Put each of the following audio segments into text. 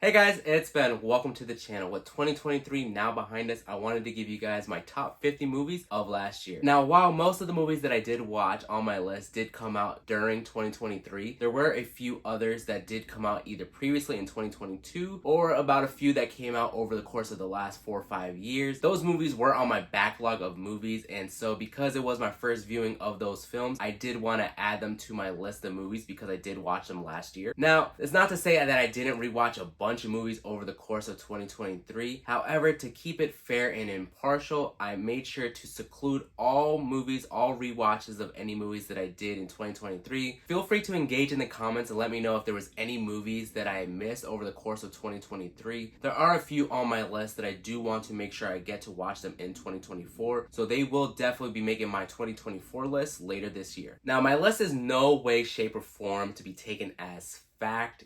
Hey guys, it's Ben. Welcome to the channel. With 2023 now behind us, I wanted to give you guys my top 50 movies of last year. Now, while most of the movies that I did watch on my list did come out during 2023, there were a few others that did come out either previously in 2022 or about a few that came out over the course of the last 4 or 5 years. Those movies were on my backlog of movies, and so because it was my first viewing of those films, I did want to add them to my list of movies because I did watch them last year. Now, it's not to say that I didn't rewatch a bunch of movies over the course of 2023. However, to keep it fair and impartial, I made sure to seclude all movies, all rewatches of any movies that I did in 2023. Feel free to engage in the comments and let me know if there was any movies that I missed over the course of 2023. There are a few on my list that I do want to make sure I get to watch them in 2024, so they will definitely be making my 2024 list later this year. Now, my list is no way, shape, or form to be taken as fact.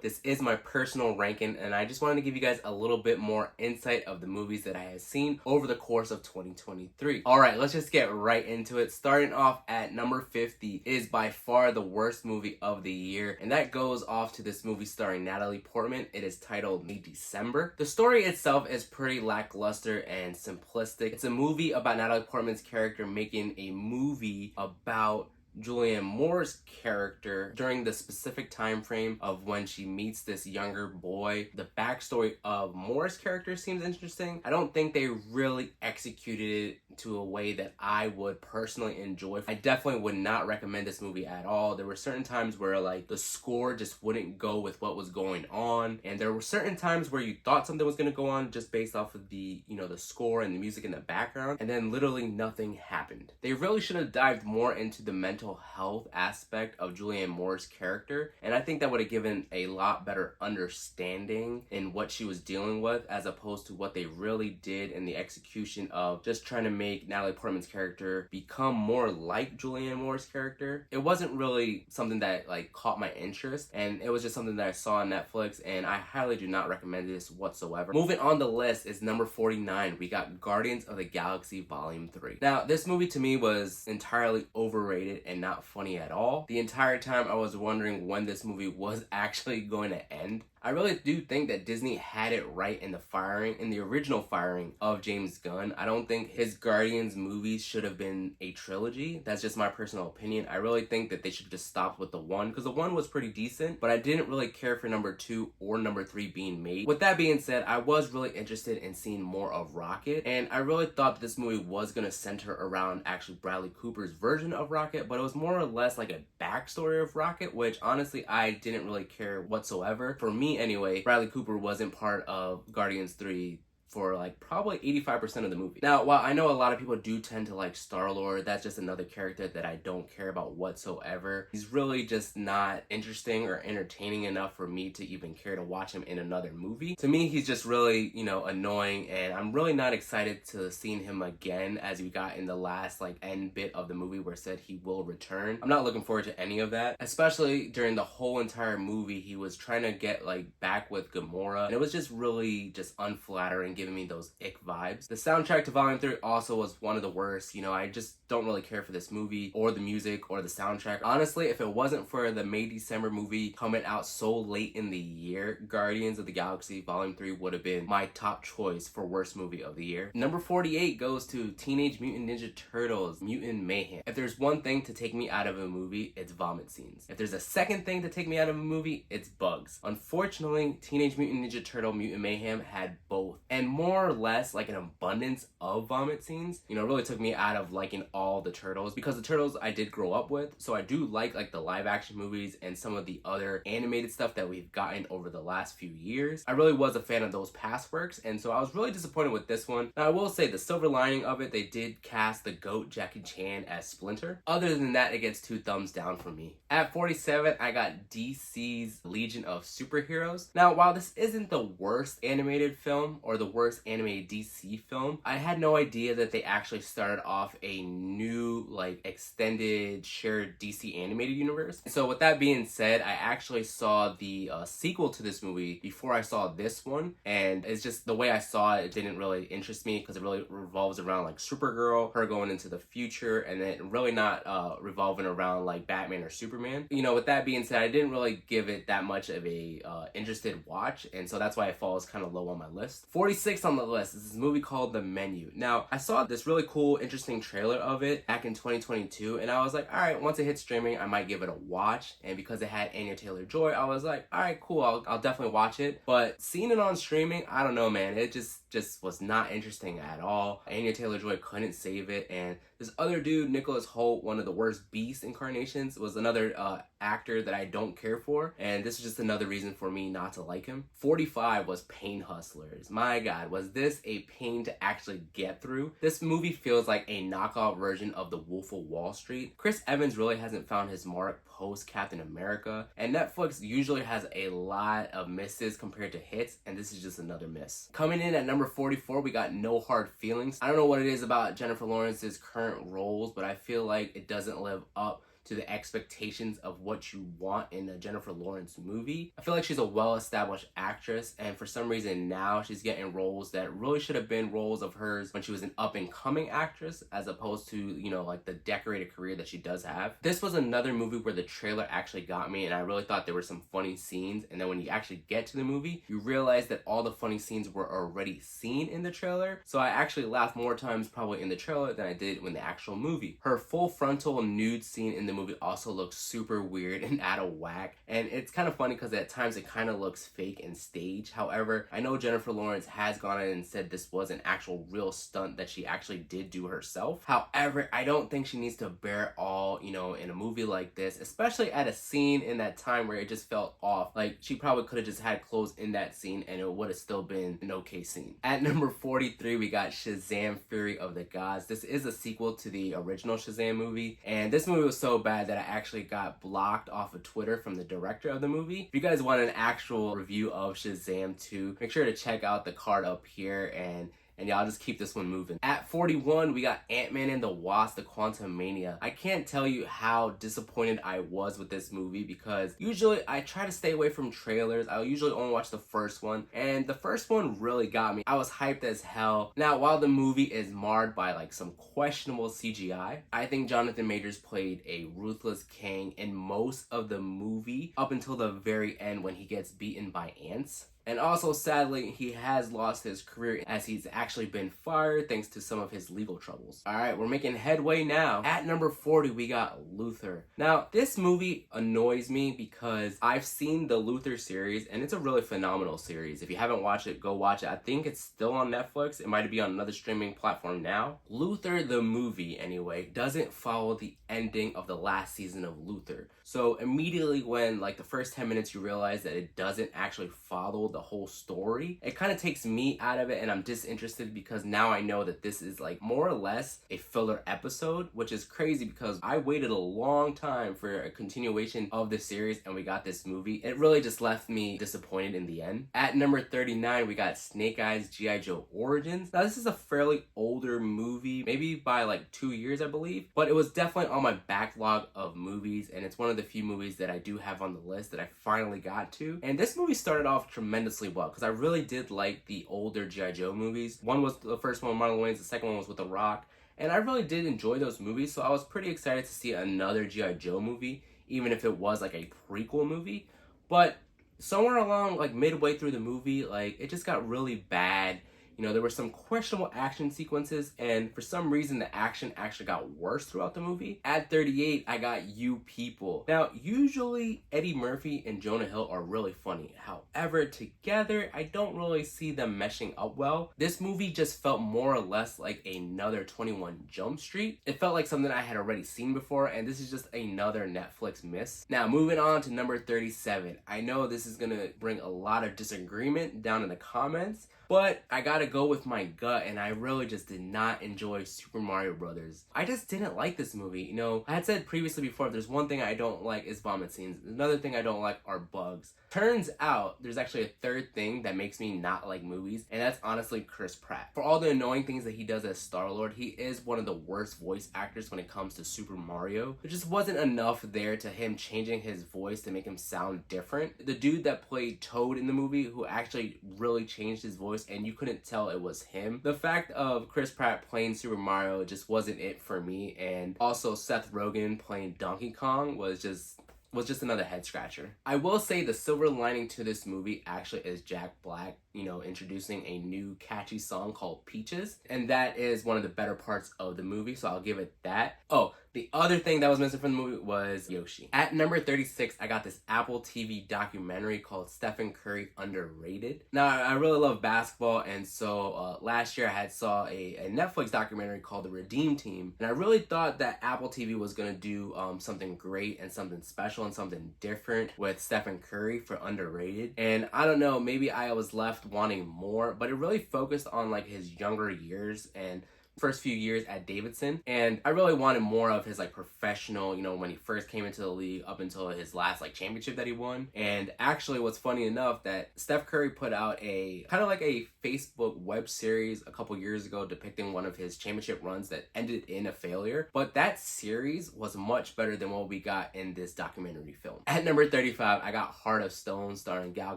This is my personal ranking, and I just wanted to give you guys a little bit more insight of the movies that I have seen over the course of 2023. Alright, let's just get right into it. Starting off at number 50 is by far the worst movie of the year, and that goes off to this movie starring Natalie Portman. It is titled May December. The story itself is pretty lackluster and simplistic. It's a movie about Natalie Portman's character making a movie about Julianne Moore's character during the specific time frame of when she meets this younger boy. The backstory of Moore's character seems interesting. I don't think they really executed it to a way that I would personally enjoy. I definitely would not recommend this movie at all. There were certain times where the score just wouldn't go with what was going on, and there were certain times where you thought something was going to go on just based off of the score and the music in the background, and then literally nothing happened. They really should have dived more into the mental health aspect of Julianne Moore's character, and I think that would have given a lot better understanding in what she was dealing with, as opposed to what they really did in the execution of just trying to make Natalie Portman's character become more like Julianne Moore's character. It wasn't really something that caught my interest, and it was just something that I saw on Netflix, and I highly do not recommend this whatsoever. Moving on the list is number 49. We got Guardians of the Galaxy Volume 3. Now, this movie to me was entirely overrated and not funny at all. The entire time I was wondering when this movie was actually going to end. I really do think that Disney had it right in the original firing of James Gunn. I don't think his Guardians movies should have been a trilogy. That's just my personal opinion. I really think that they should have just stopped with the one, because the one was pretty decent, but I didn't really care for number 2 or number 3 being made. With that being said, I was really interested in seeing more of Rocket, and I really thought that this movie was going to center around actually Bradley Cooper's version of Rocket, but it was more or less like a backstory of Rocket, which honestly I didn't really care whatsoever. For me anyway, Bradley Cooper wasn't part of Guardians 3 for probably 85% of the movie. Now, while I know a lot of people do tend to like Star-Lord, that's just another character that I don't care about whatsoever. He's really just not interesting or entertaining enough for me to even care to watch him in another movie. To me, he's just really, annoying, and I'm really not excited to seeing him again, as we got in the last end bit of the movie where it said he will return. I'm not looking forward to any of that, especially during the whole entire movie. He was trying to get back with Gamora, and it was just really just unflattering, giving me those ick vibes. The soundtrack to Volume 3 also was one of the worst. I just don't really care for this movie or the music or the soundtrack. Honestly, if it wasn't for the May December movie coming out so late in the year, Guardians of the Galaxy Volume 3 would have been my top choice for worst movie of the year. Number 48 goes to Teenage Mutant Ninja Turtles Mutant Mayhem. If there's one thing to take me out of a movie, it's vomit scenes. If there's a second thing to take me out of a movie, it's bugs. Unfortunately, Teenage Mutant Ninja Turtle Mutant Mayhem had both, and more or less an abundance of vomit scenes. It really took me out of liking all the Turtles, because the Turtles I did grow up with, so I do like the live action movies and some of the other animated stuff that we've gotten over the last few years. I really was a fan of those past works, and so I was really disappointed with this one. Now, I will say the silver lining of it, they did cast the GOAT Jackie Chan as Splinter. Other than that, it gets 2 thumbs down for me. At 47, I got DC's Legion of Superheroes. Now, while this isn't the worst animated film or the worst animated DC film. I had no idea that they actually started off a new, like, extended shared DC animated universe. So with that being said, I actually saw the sequel to this movie before I saw this one, and it's just the way I saw it, it didn't really interest me because it really revolves around like Supergirl, her going into the future, and then really not revolving around like Batman or Superman. You know, with that being said, I didn't really give it that much of a interested watch, and so that's why it falls kind of low on my list. 46 on the list is this movie called The Menu. Now, I saw this really cool, interesting trailer of it back in 2022, and I was like, all right, once it hits streaming, I might give it a watch. And because it had Anya Taylor-Joy, I was like, all right, cool, I'll definitely watch it. But seeing it on streaming, I don't know, man, it just was not interesting at all. Anya Taylor-Joy couldn't save it, and this other dude, Nicholas Hoult, one of the worst Beast incarnations, was another actor that I don't care for, and this is just another reason for me not to like him. 45 was Pain Hustlers. My God, was this a pain to actually get through? This movie feels like a knockoff version of The Wolf of Wall Street. Chris Evans really hasn't found his mark post Captain America, and Netflix usually has a lot of misses compared to hits, and this is just another miss. Coming in at number 44, we got No Hard Feelings. I don't know what it is about Jennifer Lawrence's current roles, but I feel like it doesn't live up to the expectations of what you want in a Jennifer Lawrence movie. I feel like she's a well-established actress, and for some reason now she's getting roles that really should have been roles of hers when she was an up-and-coming actress, as opposed to, you know, like the decorated career that she does have. This was another movie where the trailer actually got me, and I really thought there were some funny scenes, and then when you actually get to the movie, you realize that all the funny scenes were already seen in the trailer, so I actually laughed more times probably in the trailer than I did in the actual movie. Her full frontal nude scene in the movie also looks super weird and out of whack, and it's kind of funny because at times it kind of looks fake and staged. However, I know Jennifer Lawrence has gone in and said this was an actual real stunt that she actually did do herself. However, I don't think she needs to bear it all, you know, in a movie like this, especially at a scene in that time where it just felt off. Like, she probably could have just had clothes in that scene and it would have still been an okay scene. At number 43, we got Shazam! Fury of the Gods. This is a sequel to the original Shazam movie, and this movie was so bad that I actually got blocked off of Twitter from the director of the movie. If you guys want an actual review of Shazam 2, make sure to check out the card up here, and y'all just keep this one moving. At 41, we got Ant-Man and the Wasp: The Quantumania. I can't tell you how disappointed I was with this movie because usually I try to stay away from trailers. I usually only watch the first one, and the first one really got me. I was hyped as hell. Now, while the movie is marred by like some questionable CGI, I think Jonathan Majors played a ruthless king in most of the movie up until the very end when he gets beaten by ants. And also, sadly, he has lost his career as he's actually been fired thanks to some of his legal troubles. Alright, we're making headway now. At number 40, we got Luther. Now, this movie annoys me because I've seen the Luther series, and it's a really phenomenal series. If you haven't watched it, go watch it. I think it's still on Netflix. It might be on another streaming platform now. Luther, the movie, anyway, doesn't follow the ending of the last season of Luther. So immediately when, like, the first 10 minutes you realize that it doesn't actually follow the whole story, it kind of takes me out of it, and I'm disinterested because now I know that this is like more or less a filler episode, which is crazy because I waited a long time for a continuation of the series and we got this movie. It really just left me disappointed in the end. At number 39, we got Snake Eyes G.I. Joe Origins. Now, this is a fairly older movie, maybe by like 2 years, I believe, but it was definitely on my backlog of movies, and it's one of the few movies that I do have on the list that I finally got to. And this movie started off tremendously well because I really did like the older G.I. Joe movies. One was the first one with Marlon Wayans, the second one was with The Rock, and I really did enjoy those movies, so I was pretty excited to see another G.I. Joe movie, even if it was like a prequel movie. But somewhere along like midway through the movie, like it just got really bad. You know, there were some questionable action sequences, and for some reason the action actually got worse throughout the movie. At 38, I got You People. Now, usually Eddie Murphy and Jonah Hill are really funny. However, together, I don't really see them meshing up well. This movie just felt more or less like another 21 Jump Street. It felt like something I had already seen before, and this is just another Netflix miss. Now, moving on to number 37. I know this is gonna bring a lot of disagreement down in the comments, but I gotta go with my gut, and I really just did not enjoy Super Mario Brothers. I just didn't like this movie. You know, I had said previously before, if there's one thing I don't like is vomit scenes. Another thing I don't like are bugs. Turns out there's actually a third thing that makes me not like movies, and that's honestly Chris Pratt. For all the annoying things that he does as Star-Lord, he is one of the worst voice actors when it comes to Super Mario. There just wasn't enough there to him changing his voice to make him sound different. The dude that played Toad in the movie, who actually really changed his voice and you couldn't tell it was him. The fact of Chris Pratt playing Super Mario just wasn't it for me, and also Seth Rogen playing Donkey Kong was just another head scratcher. I will say the silver lining to this movie actually is Jack Black, introducing a new catchy song called Peaches, and that is one of the better parts of the movie, so I'll give it that. Oh, the other thing that was missing from the movie was Yoshi. At number 36, I got this Apple TV documentary called Stephen Curry Underrated. Now, I really love basketball, and so last year I saw a Netflix documentary called The Redeem Team, and I really thought that Apple TV was going to do something great and something special and something different with Stephen Curry for Underrated. And I don't know, maybe I was left wanting more, but it really focused on like his younger years and first few years at Davidson, and I really wanted more of his like professional, when he first came into the league up until his last like championship that he won. And actually what's funny enough that Steph Curry put out a kind of like a Facebook web series a couple years ago depicting one of his championship runs that ended in a failure, but that series was much better than what we got in this documentary film. At number 35, I got Heart of Stone starring Gal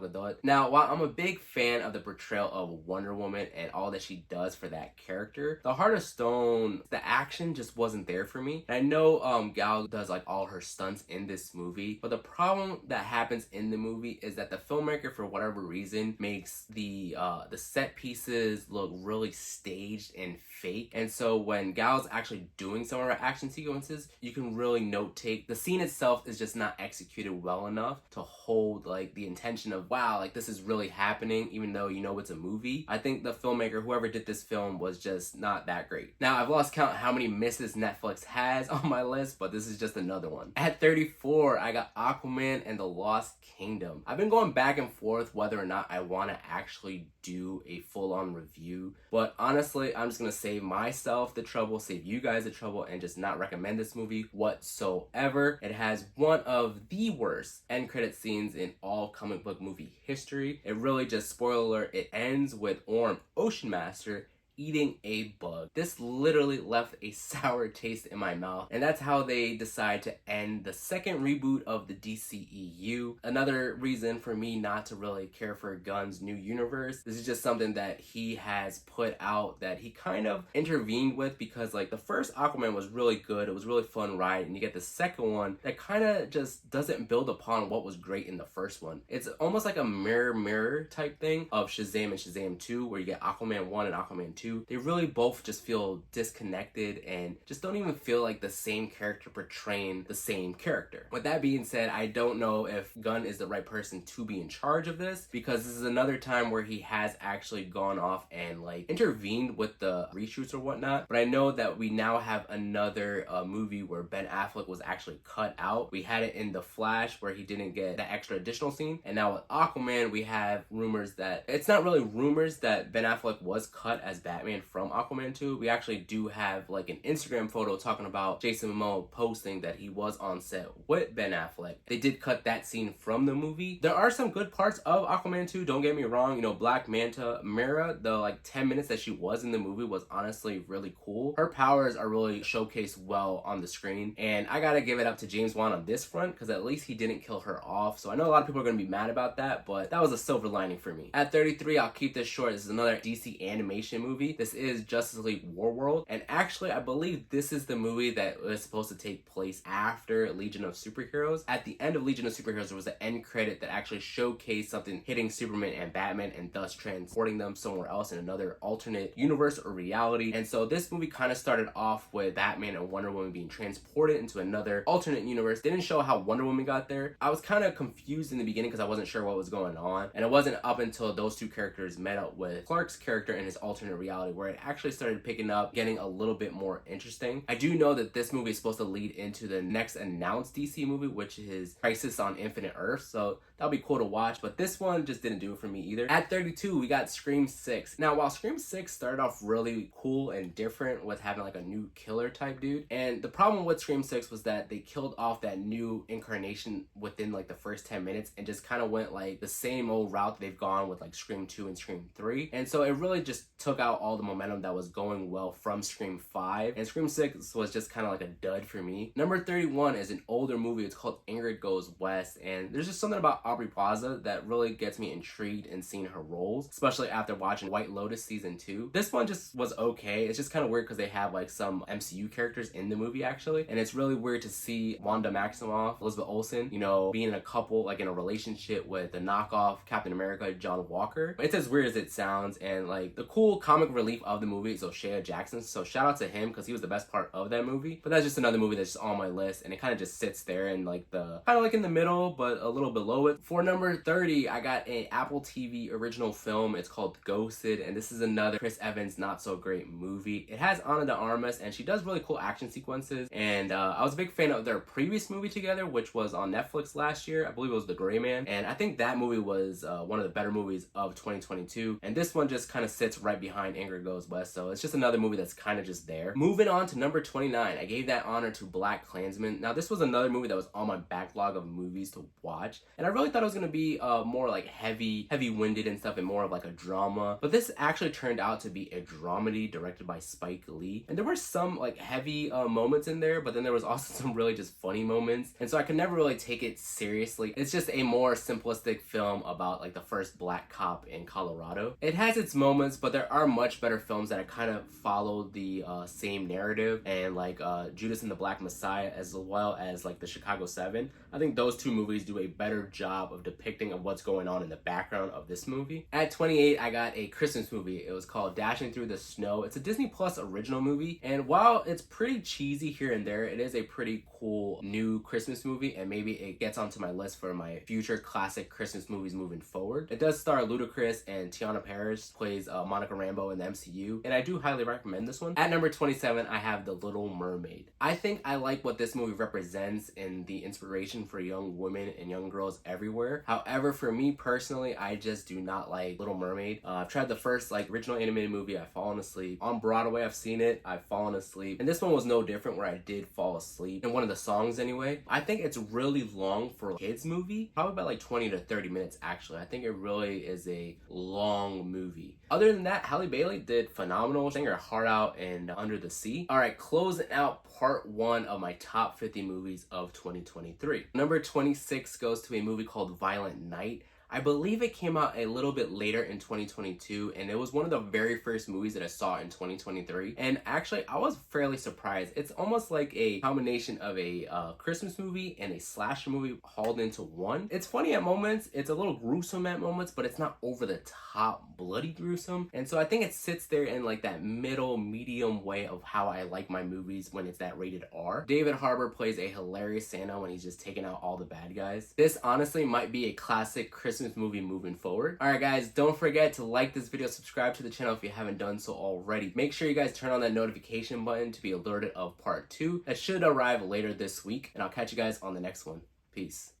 Gadot. Now, while I'm a big fan of the portrayal of Wonder Woman and all that she does for that character, the Heart of Stone, the action just wasn't there for me. And I know Gal does like all her stunts in this movie, but the problem that happens in the movie is that the filmmaker, for whatever reason, makes the set pieces look really staged and fake. And so when Gal's actually doing some of her action sequences, you can really note take the scene itself is just not executed well enough to hold like the intention of, wow, like this is really happening, even though it's a movie. I think the filmmaker, whoever did this film, was just not that great. Now, I've lost count how many misses Netflix has on my list, but this is just another one. At 34, I got Aquaman and the Lost Kingdom. I've been going back and forth whether or not I want to actually do a full-on review, but honestly, I'm just gonna save myself the trouble, save you guys the trouble, and just not recommend this movie whatsoever. It has one of the worst end credit scenes in all comic book movie history. It really just, spoiler alert, it ends with Orm Ocean Master eating a bug. This literally left a sour taste in my mouth, and that's how they decide to end the second reboot of the DCEU. Another reason for me not to really care for Gunn's new universe. This is just something that he has put out that he kind of intervened with, because like the first Aquaman was really good, it was a really fun ride, and you get the second one that kind of just doesn't build upon what was great in the first one. It's almost like a mirror type thing of Shazam and Shazam 2, where you get Aquaman 1 and Aquaman 2. They really both just feel disconnected and just don't even feel like the same character portraying the same character. With that being said, I don't know if Gunn is the right person to be in charge of this, because this is another time where he has actually gone off and like intervened with the reshoots or whatnot. But I know that we now have another movie where Ben Affleck was actually cut out. We had it in The Flash where he didn't get that extra additional scene, and now with Aquaman we have rumors that, it's not really rumors, that Ben Affleck was cut as Batman from Aquaman 2. We actually do have like an Instagram photo talking about Jason Momoa posting that he was on set with Ben Affleck. They did cut that scene from the movie. There are some good parts of Aquaman 2, don't get me wrong. Black Manta Mera, the like 10 minutes that she was in the movie was honestly really cool. Her powers are really showcased well on the screen, and I gotta give it up to James Wan on this front, because at least he didn't kill her off. So I know a lot of people are gonna be mad about that, but that was a silver lining for me. At 33, I'll keep this short. This is another DC animation movie. This is Justice League Warworld, and actually I believe this is the movie that was supposed to take place after Legion of Superheroes. At the end of Legion of Superheroes, there was an end credit that actually showcased something hitting Superman and Batman and thus transporting them somewhere else in another alternate universe or reality. And so this movie kind of started off with Batman and Wonder Woman being transported into another alternate universe. They didn't show how Wonder Woman got there. I was kind of confused in the beginning because I wasn't sure what was going on, and it wasn't up until those two characters met up with Clark's character in his alternate reality reality where it actually started picking up, getting a little bit more interesting. I do know that this movie is supposed to lead into the next announced DC movie, which is Crisis on Infinite Earths, so that'll be cool to watch, but this one just didn't do it for me either. At 32, we got Scream 6. Now, while Scream 6 started off really cool and different with having like a new killer type dude, and the problem with Scream 6 was that they killed off that new incarnation within like the first 10 minutes and just kind of went like the same old route that they've gone with like Scream 2 and Scream 3. And so it really just took out all the momentum that was going well from Scream 5. And Scream 6 was just kind of like a dud for me. Number 31 is an older movie. It's called Ingrid Goes West. And there's just something about Aubrey Plaza that really gets me intrigued in seeing her roles, especially after watching White Lotus season 2. This one just was okay. It's just kind of weird because they have like some MCU characters in the movie actually. And it's really weird to see Wanda Maximoff, Elizabeth Olsen, you know, being in a couple, like in a relationship with the knockoff Captain America, John Walker. It's as weird as it sounds, and like the cool comic relief of the movie is O'Shea Jackson. So shout out to him because he was the best part of that movie. But that's just another movie that's just on my list, and it kind of just sits there in like the kind of like in the middle, but a little below it. For number 30, I got an Apple TV original film. It's called Ghosted, and this is another Chris Evans not so great movie. It has Ana de Armas, and she does really cool action sequences. And I was a big fan of their previous movie together, which was on Netflix last year. I believe it was The Gray Man, and I think that movie was one of the better movies of 2022. And this one just kind of sits right behind Ingrid Goes West, so it's just another movie that's kind of just there. Moving on to number 29, I gave that honor to BlacKkKlansman. Now, this was another movie that was on my backlog of movies to watch, and I really thought it was going to be more like heavy-winded and stuff, and more of like a drama, but this actually turned out to be a dramedy directed by Spike Lee. And there were some like heavy moments in there, but then there was also some really just funny moments, and so I could never really take it seriously. It's just a more simplistic film about like the first black cop in Colorado. It has its moments, but there are much better films that kind of follow the same narrative, and like Judas and the Black Messiah, as well as like the Chicago 7. I think those two movies do a better job of depicting of what's going on in the background of this movie. At 28, I got a Christmas movie. It was called Dashing Through the Snow. It's a Disney Plus original movie, and while it's pretty cheesy here and there, it is a pretty cool new Christmas movie, and maybe it gets onto my list for my future classic Christmas movies moving forward. It does star Ludacris, and Tiana Paris plays Monica Rambeau in the MCU, and I do highly recommend this one. At number 27, I have The Little Mermaid. I think I like what this movie represents in the inspiration for young women and young girls everywhere. However, for me personally, I just do not like Little Mermaid. I've tried the first like original animated movie, I've fallen asleep. On Broadway, I've seen it, I've fallen asleep. And this one was no different, where I did fall asleep in one of the songs anyway. I think it's really long for a kids movie, probably about like 20 to 30 minutes actually. I think it really is a long movie. Other than that, Halle Bailey did phenomenal. Sang her heart out in Under the Sea. Alright, closing out part 1 of my top 50 movies of 2023. Number 26 goes to a movie called Violent Night. I believe it came out a little bit later in 2022, and it was one of the very first movies that I saw in 2023. And actually, I was fairly surprised. It's almost like a combination of a Christmas movie and a slasher movie hauled into one. It's funny at moments, it's a little gruesome at moments, but it's not over the top bloody gruesome. And so I think it sits there in like that middle medium way of how I like my movies when it's that rated R. David Harbour plays a hilarious Santa when he's just taking out all the bad guys. This honestly might be a classic Christmas movie moving forward. Alright guys, don't forget to like this video, subscribe to the channel if you haven't done so already. Make sure you guys turn on that notification button to be alerted of part 2 that should arrive later this week, and I'll catch you guys on the next one. Peace.